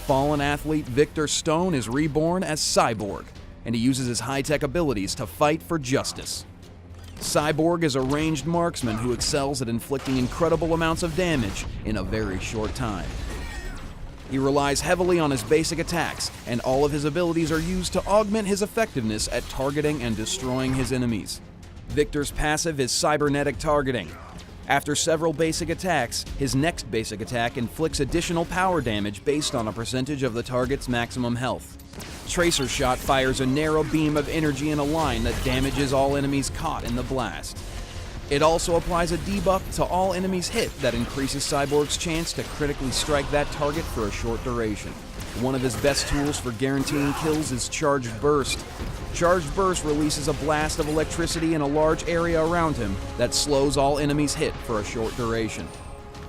Fallen athlete Victor Stone is reborn as Cyborg, and he uses his high-tech abilities to fight for justice. Cyborg is a ranged marksman who excels at inflicting incredible amounts of damage in a very short time. He relies heavily on his basic attacks, and all of his abilities are used to augment his effectiveness at targeting and destroying his enemies. Victor's passive is cybernetic targeting. After several basic attacks, his next basic attack inflicts additional power damage based on a percentage of the target's maximum health. Tracer Shot fires a narrow beam of energy in a line that damages all enemies caught in the blast. It also applies a debuff to all enemies hit that increases Cyborg's chance to critically strike that target for a short duration. One of his best tools for guaranteeing kills is Charged Burst. Charged Burst releases a blast of electricity in a large area around him that slows all enemies hit for a short duration.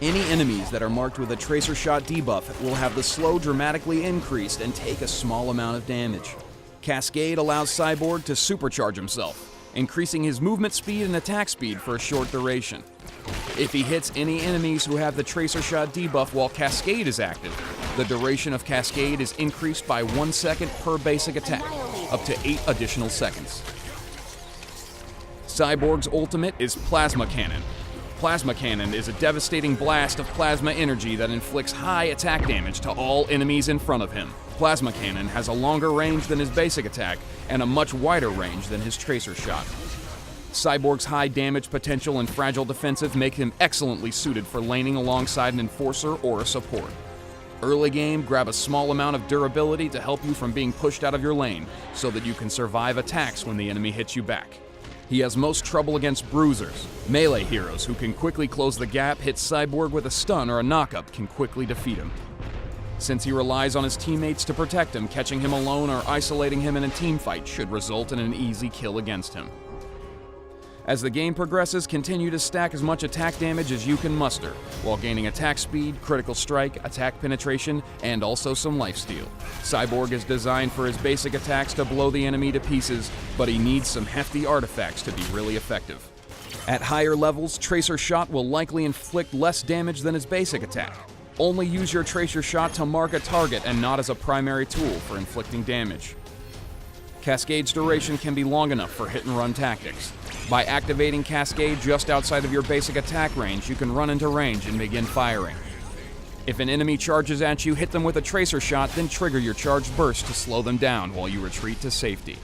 Any enemies that are marked with a Tracer Shot debuff will have the slow dramatically increased and take a small amount of damage. Cascade allows Cyborg to supercharge himself, increasing his movement speed and attack speed for a short duration. If he hits any enemies who have the Tracer Shot debuff while Cascade is active, the duration of Cascade is increased by 1 second per basic attack, up to 8 additional seconds. Cyborg's ultimate is Plasma Cannon. Plasma Cannon is a devastating blast of plasma energy that inflicts high attack damage to all enemies in front of him. Plasma Cannon has a longer range than his basic attack and a much wider range than his Tracer Shot. Cyborg's high damage potential and fragile defensive make him excellently suited for laning alongside an enforcer or a support. Early game, grab a small amount of durability to help you from being pushed out of your lane, so that you can survive attacks when the enemy hits you back. He has most trouble against bruisers. Melee heroes who can quickly close the gap, hit Cyborg with a stun or a knockup can quickly defeat him. Since he relies on his teammates to protect him, catching him alone or isolating him in a teamfight should result in an easy kill against him. As the game progresses, continue to stack as much attack damage as you can muster, while gaining attack speed, critical strike, attack penetration, and also some lifesteal. Cyborg is designed for his basic attacks to blow the enemy to pieces, but he needs some hefty artifacts to be really effective. At higher levels, Tracer Shot will likely inflict less damage than his basic attack. Only use your Tracer Shot to mark a target and not as a primary tool for inflicting damage. Cascade's duration can be long enough for hit-and-run tactics. By activating Cascade just outside of your basic attack range, you can run into range and begin firing. If an enemy charges at you, hit them with a Tracer Shot, then trigger your Charged Burst to slow them down while you retreat to safety.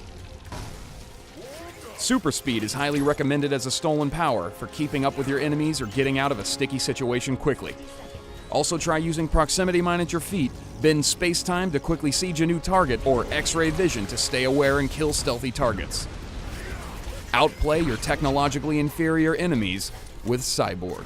Super Speed is highly recommended as a stolen power for keeping up with your enemies or getting out of a sticky situation quickly. Also try using Proximity Mine at your feet, bend space-time to quickly siege a new target, or X-ray vision to stay aware and kill stealthy targets. Outplay your technologically inferior enemies with Cyborg.